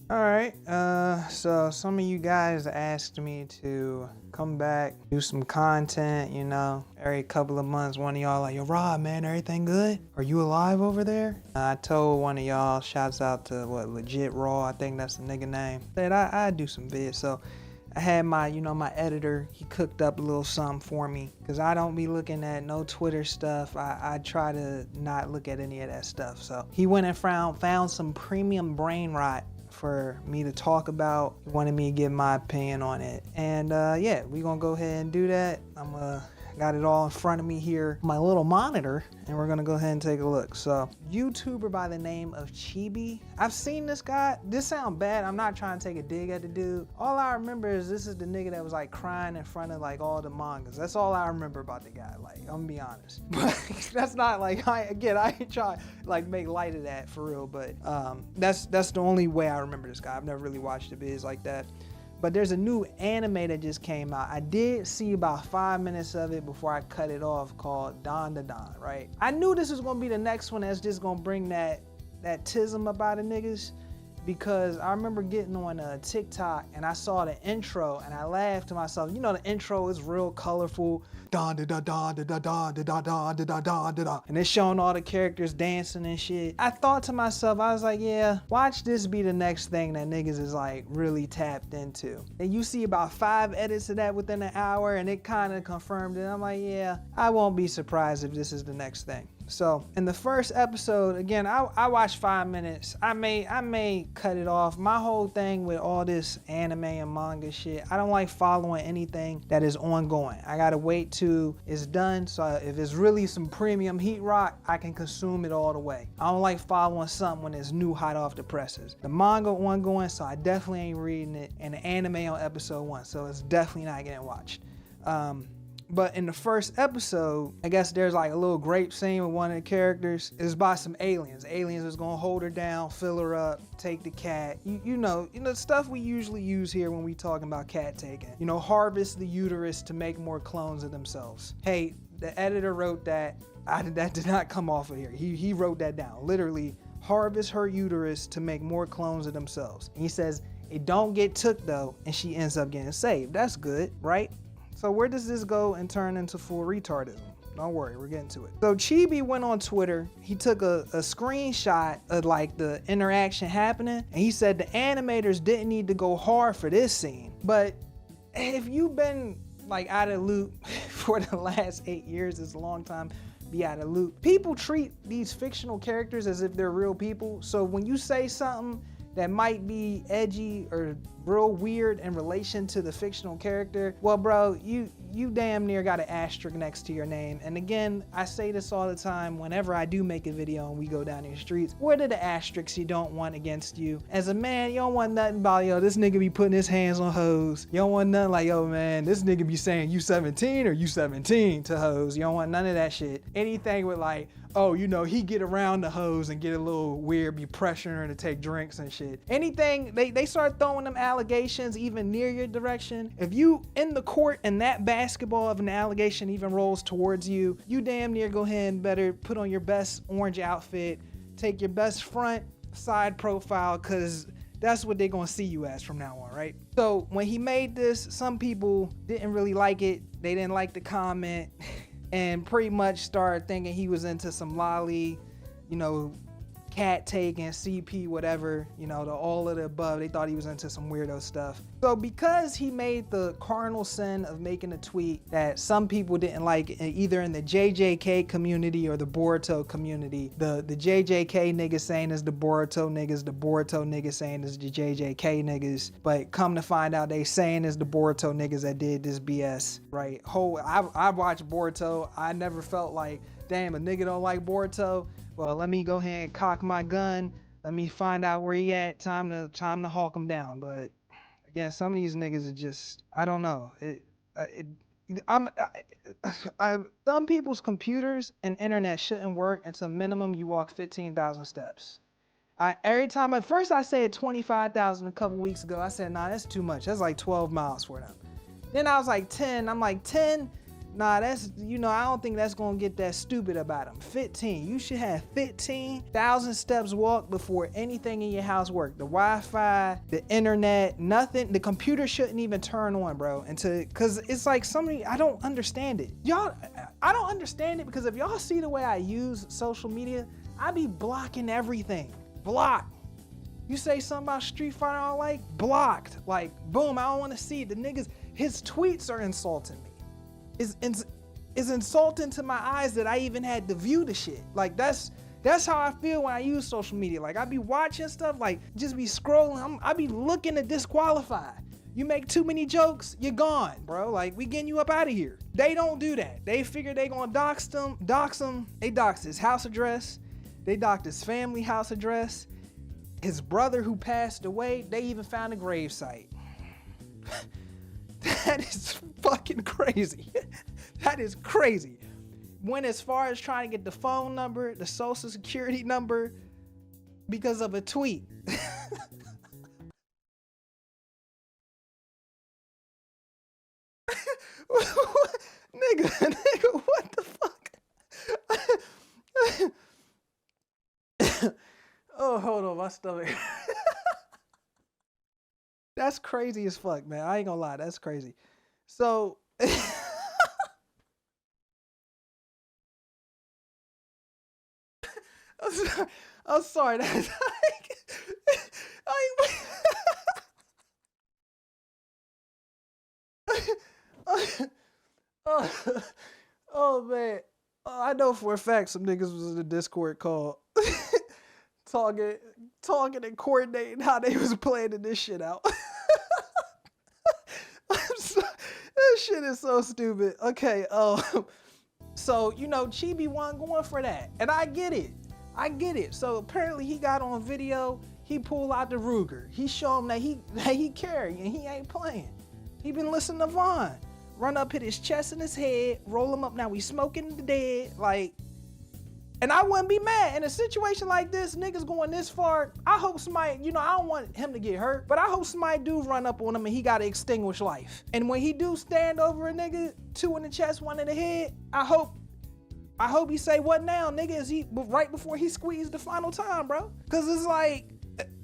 All right, so some of you guys asked me to come back, do some content, you know, every couple of months. One of y'all like, yo, Rob, man, everything good? Are you alive over there? I told one of y'all, shouts out to what, Legit Raw, I think that's the nigga name, that I do some vids. So I had my, you know, my editor, he cooked up a little something for me, because I don't be looking at no Twitter stuff. I try to not look at any of that stuff. So he went and found some premium brain rot for me to talk about. He wanted me to give my opinion on it, and yeah, we gonna go ahead and do that. Got it all in front of me here, my little monitor, and we're gonna go ahead and take a look. So, YouTuber by the name of Chibi. I've seen this guy. This sound bad. I'm not trying to take a dig at the dude. All I remember is this is the nigga that was like crying in front of like all the mangas. That's all I remember about the guy. Like, I'm gonna be honest. But that's not like, I ain't trying like make light of that for real. But that's the only way I remember this guy. I've never really watched the vids like that. But there's a new anime that just came out. I did see about 5 minutes of it before I cut it off, called Dandadan, right? I knew this was gonna be the next one that's just gonna bring that tism about the niggas, because I remember getting on TikTok and I saw the intro and I laughed to myself. You know, the intro is real colorful. And it's showing all the characters dancing and shit. I thought to myself, I was like, yeah, watch this be the next thing that niggas is like really tapped into. And you see about 5 edits of that within an hour, and it kind of confirmed it. I'm like, yeah, I won't be surprised if this is the next thing. So in the first episode, again, I watched 5 minutes. I may cut it off. My whole thing with all this anime and manga shit, I don't like following anything that is ongoing. I gotta wait till it's done. So if it's really some premium heat rock, I can consume it all the way. I don't like following something when it's new, hot off the presses. The manga ongoing, so I definitely ain't reading it. And the anime on episode 1, so it's definitely not getting watched. But in the first episode, I guess there's like a little grape scene with one of the characters. It's by some aliens. Aliens was gonna hold her down, fill her up, take the cat. You know stuff we usually use here when we talking about cat taking. You know, harvest the uterus to make more clones of themselves. Hey, the editor wrote that. That did not come off of here. He wrote that down. Literally, harvest her uterus to make more clones of themselves. And he says it don't get took though, and she ends up getting saved. That's good, right? So where does this go and turn into full retardism? Don't worry, we're getting to it. So Chibi went on Twitter. He took a screenshot of like the interaction happening, and he said the animators didn't need to go hard for this scene. But if you've been like out of loop for the last 8 years, it's a long time to be out of loop. People treat these fictional characters as if they're real people. So when you say something that might be edgy or real weird in relation to the fictional character, well, bro, you damn near got an asterisk next to your name. And again, I say this all the time whenever I do make a video and we go down these streets. What are the asterisks you don't want against you? As a man, you don't want nothing about, yo, this nigga be putting his hands on hoes. You don't want nothing like, yo, man, this nigga be saying you 17 or you 17 to hoes. You don't want none of that shit. Anything with like, oh, you know, he get around the hose and get a little weird, be pressuring her to take drinks and shit. Anything, they start throwing them allegations even near your direction. If you in the court and that basketball of an allegation even rolls towards you, you damn near go ahead and better put on your best orange outfit, take your best front side profile, cause that's what they're gonna see you as from now on, right? So when he made this, some people didn't really like it. They didn't like the comment. And pretty much started thinking he was into some lolly, you know, cat taking, CP, whatever, you know, all of the above. They thought he was into some weirdo stuff. So because he made the cardinal sin of making a tweet that some people didn't like, either in the JJK community or the Boruto community, the JJK niggas saying is the Boruto niggas saying is the JJK niggas, but come to find out they saying is the Boruto niggas that did this BS, right? I watched Boruto. I never felt like, damn, a nigga don't like Boruto. Well, let me go ahead and cock my gun. Let me find out where he at. Time to hawk him down. But again, some of these niggas are just, I don't know. Some people's computers and internet shouldn't work until minimum you walk 15,000 steps. At first I said 25,000 a couple weeks ago. I said, nah, that's too much. That's like 12 miles for them. Then I was like 10. I'm like 10. Nah, that's, you know, I don't think that's gonna get that stupid about him. 15, you should have 15,000 steps walked before anything in your house worked. The Wi-Fi, the internet, nothing. The computer shouldn't even turn on, bro, cause it's like somebody, I don't understand it. Y'all, I don't understand it because if y'all see the way I use social media, I be blocking everything. Block. You say something about Street Fighter I don't like, blocked. Like, boom, I don't wanna see it. The niggas, his tweets are insulting me. Is insulting to my eyes that I even had to view the shit. Like that's how I feel when I use social media. Like I be watching stuff, like just be scrolling. I be looking to disqualify. You make too many jokes, you're gone, bro. Like we getting you up out of here. They don't do that. They figure they gonna dox him. They doxed his house address. They doxed his family house address. His brother who passed away, they even found a gravesite. That is fucking crazy. That is crazy. Went as far as trying to get the phone number, the social security number, because of a tweet. nigga, what the fuck? Oh, hold on, my stomach. That's crazy as fuck, man. I ain't gonna lie, that's crazy. So I'm sorry. That's like, oh man. I know for a fact some niggas was in the Discord call talking and coordinating how they was planning this shit out. This shit is so stupid. Okay, so you know Chibi wasn't going for that, and I get it. So apparently he got on video. He pulled out the Ruger. He showed him that he carry and he ain't playing. He been listening to Vaughn. Run up, hit his chest and his head, roll him up. Now we smoking the dead, like. And I wouldn't be mad in a situation like this. Niggas going this far. I hope somebody, you know, I don't want him to get hurt, but I hope somebody do run up on him and he got to extinguish life. And when he do stand over a nigga, 2 in the chest, 1 in the head, I hope he say, what now, nigga? Is he right before he squeezed the final time, bro? Cause it's like,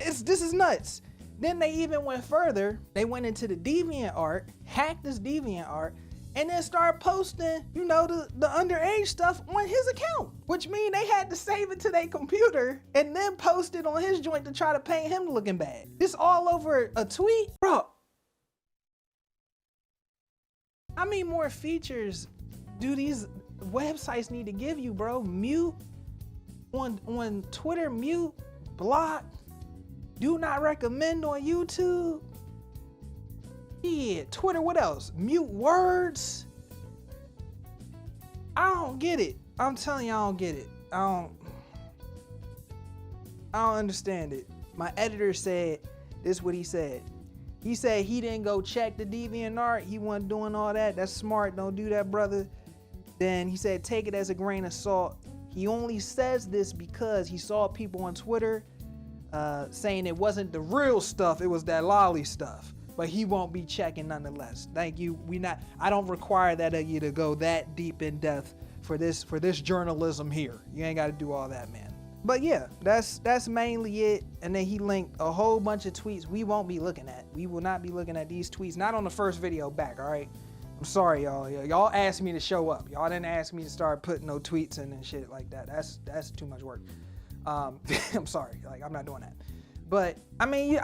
this is nuts. Then they even went further. They went into the DeviantArt, hacked this DeviantArt, and then start posting, you know, the underage stuff on his account, which means they had to save it to their computer and then post it on his joint to try to paint him looking bad. This all over a tweet? Bro, how many more features do these websites need to give you, bro? Mute on Twitter, mute, block, do not recommend on YouTube. Yeah, Twitter, what else? Mute words. I don't get it. I'm telling you, I don't get it. I don't understand it. My editor said, this is what he said. He said he didn't go check the DeviantArt. He wasn't doing all that. That's smart. Don't do that, brother. Then he said, take it as a grain of salt. He only says this because he saw people on Twitter saying it wasn't the real stuff. It was that lolly stuff. But he won't be checking nonetheless. Thank you. I don't require that of you to go that deep in depth for this journalism here. You ain't got to do all that, man. But yeah, that's mainly it. And then he linked a whole bunch of tweets we won't be looking at. We will not be looking at these tweets, not on the first video back, all right? I'm sorry, y'all. Y'all asked me to show up. Y'all didn't ask me to start putting no tweets in and shit like that. That's too much work. I'm sorry. Like, I'm not doing that. But I mean,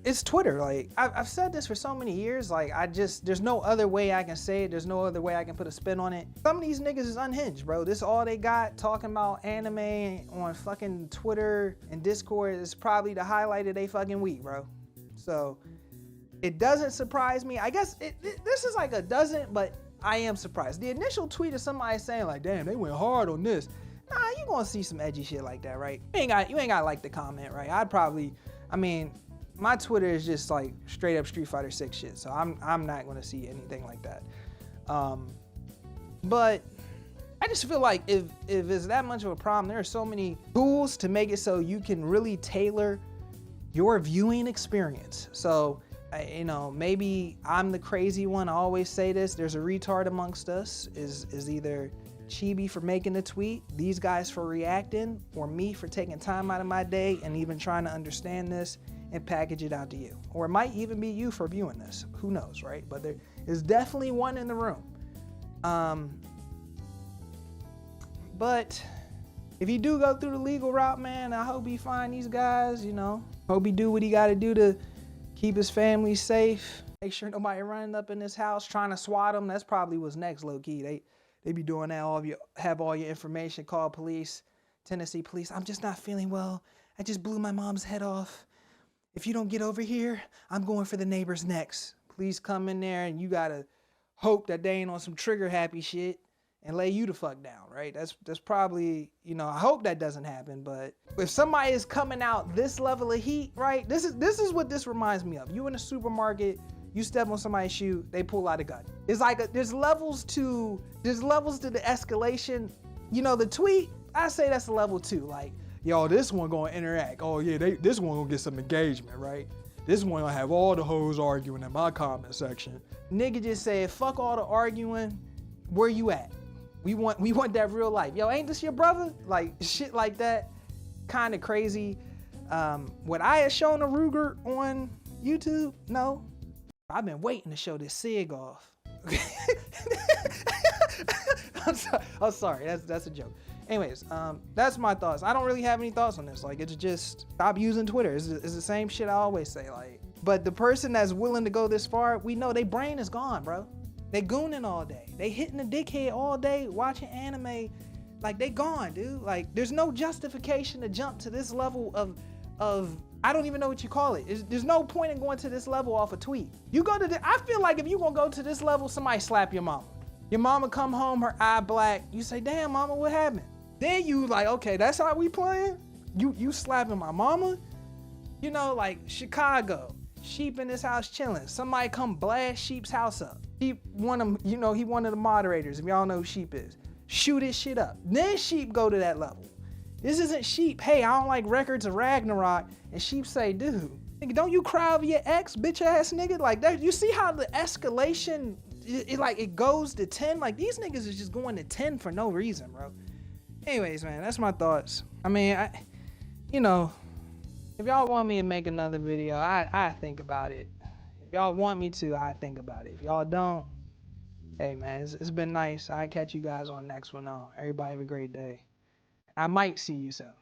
it's Twitter. Like I've said this for so many years. Like there's no other way I can say it. There's no other way I can put a spin on it. Some of these niggas is unhinged, bro. This all they got talking about anime on fucking Twitter and Discord is probably the highlight of they fucking week, bro. So it doesn't surprise me. I guess this is like a doesn't, but I am surprised. The initial tweet of somebody saying like, damn, they went hard on this. Nah, you gonna see some edgy shit like that, right? You ain't got like the comment, right? I mean, my Twitter is just like straight up Street Fighter 6 shit, so I'm not gonna see anything like that. But I just feel like if it's that much of a problem, there are so many tools to make it so you can really tailor your viewing experience. So you know, maybe I'm the crazy one. I always say this. There's a retard amongst us. Is either Chibi for making the tweet, these guys for reacting, or me for taking time out of my day and even trying to understand this and package it out to you. Or it might even be you for viewing this. Who knows, right? But there is definitely one in the room. But if you do go through the legal route, man, I hope he find these guys, you know. Hope he do what he got to do to keep his family safe. Make sure nobody running up in his house trying to swat him. That's probably what's next, low key. They be doing that. All of you have all your information. Call police, Tennessee police. I'm just not feeling well. I just blew my mom's head off. If you don't get over here, I'm going for the neighbors next. Please come in there, and you gotta hope that they ain't on some trigger happy shit and lay you the fuck down, right? That's probably, you know, I hope that doesn't happen. But if somebody is coming out this level of heat, right? This is what this reminds me of. You in a supermarket, you step on somebody's shoe, they pull out a gun. It's like there's levels to the escalation. You know, the tweet, I say that's a level 2. Like, yo, this one gonna interact. Oh yeah, this one gonna get some engagement, right? This one gonna have all the hoes arguing in my comment section. Nigga just said, fuck all the arguing. Where you at? We want that real life. Yo, ain't this your brother? Like, shit like that. Kind of crazy. Would I have shown a Ruger on YouTube? No. I've been waiting to show this SIG off. I'm sorry. That's a joke. Anyways, that's my thoughts. I don't really have any thoughts on this. Like, it's just stop using Twitter. It's the same shit I always say. Like, but the person that's willing to go this far, we know their brain is gone, bro. They gooning all day. They hitting the dickhead all day, watching anime. Like, they gone, dude. Like, there's no justification to jump to this level of I don't even know what you call it. There's no point in going to this level off a tweet. You go to I feel like if you gonna go to this level, somebody slap your mama. Your mama come home, her eye black. You say, damn, mama, what happened? Then you like, okay, that's how we playing? You slapping my mama? You know, like Chicago, Sheep in this house chilling. Somebody come blast Sheep's house up. Sheep, one of them, you know, he one of the moderators, if y'all know who Sheep is. Shoot his shit up. Then Sheep go to that level. This isn't Sheep, hey, I don't like Records of Ragnarok. And Sheep say, dude, nigga, don't you cry over your ex, bitch ass nigga? Like that, you see how the escalation, it goes to 10? Like, these niggas is just going to 10 for no reason, bro. Anyways, man, that's my thoughts. I mean, you know, if y'all want me to make another video, I think about it. If y'all want me to, I think about it. If y'all don't, hey, man, it's been nice. I'll catch you guys on the next one. Everybody have a great day. I might see you soon.